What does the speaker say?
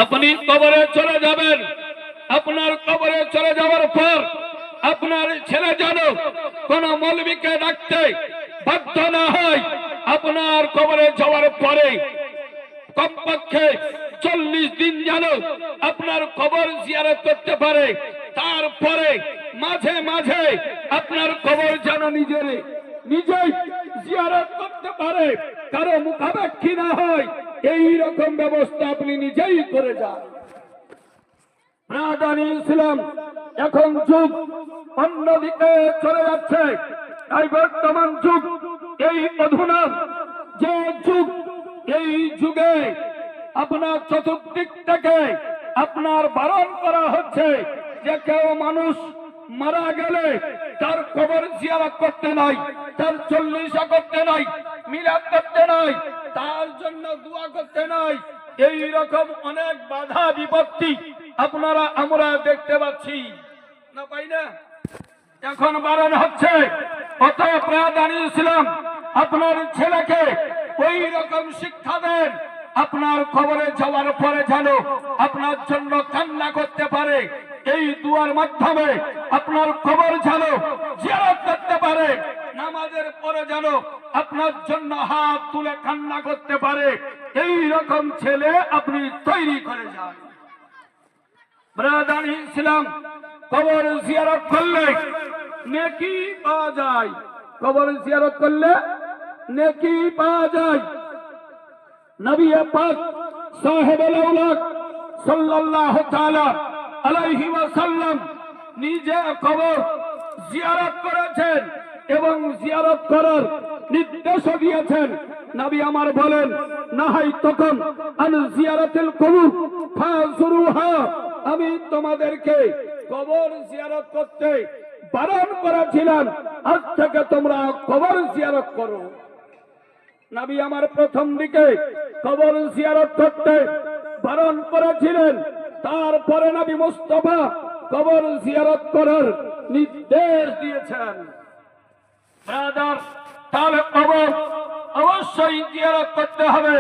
আপনি কবরে চলে যাবেন, আপনার কবরে চলে যাওয়ার পর আপনার ছেলে যেন কোন মৌলবীকে ডাকতে বাধ্য না হয়। আপনার কবরে যাওয়ার পরে কমপক্ষে 40 দিন যেন আপনার কবর জিয়ারত করতে পারে। তারপরে মাঝে মাঝে আপনার কবর যেন নিজেই জিয়ারত করতে পারে, কারো মুখাপেক্ষী না হয়। এই রকম ব্যবস্থা আপনি নিজেই করে যান। ইসলাম এখন যুগ অন্যদিকে চলে যাচ্ছে। তাই বর্তমান যুগ, এই অধুনা যে যুগ, এই যুগে আপনার চতুর্দিক থেকে আপনার বারণ করা হচ্ছে যে কেউ মানুষ মারা গেলে তার কবর জিয়ারত করতে নাই, তার চল্লিশা করতে নাই, মিলাদ করতে নাই, তার জন্য দোয়া করতে নাই। এই রকম অনেক বাধা বিপত্তি আমরা দেখতে পাচ্ছি না, পাই না? এখন বারণ হচ্ছে। অতএব ইসলাম আপনার ছেলেকে ওই রকম শিক্ষা দেন, আপনার কবরে যাওয়ার পরে যেন আপনার জন্য কান্না করতে পারে। এই দুয়ার মাধ্যমে আপনার কবর যেন জিয়ারত করতে পারে। নামাজের পরে যেন আপনার জন্য হাত তুলে কান্না করতে পারে। এই রকম ছেলে আপনি তৈরি করে যান। ব্রাদার ইসলাম, কবর জিয়ারত করলে নেকি পাওয়া যায়। কবর জিয়ারত করলে নেকি পাওয়া যায়। নবী পাক সাহেবুল আওলাদ সাল্লাল্লাহু তাআলা আলাইহি ওয়াসাল্লাম নিজে কবর জিয়ারত করেছেন এবং জিয়ারত করার নির্দেশ দিয়েছেন। নবী আমার বলেন, নাহাইতুকুম আন জিয়ারাতিল কুবুর ফাজুরুহা, আমি তোমাদেরকে কবর জিয়ারত করতে বারণ করেছিলাম, আজ থেকে তোমরা কবর জিয়ারত করো। নবী আমার প্রথম দিকে কবর জিয়ারত করতে বারণ করেছিলেন, তারপরে নবী মুস্তাফা কবর জিয়ারত করার নির্দেশ দিয়েছেন। ব্রাদার, তাহলে কবর অবশ্যই জিয়ারত করতে হবে।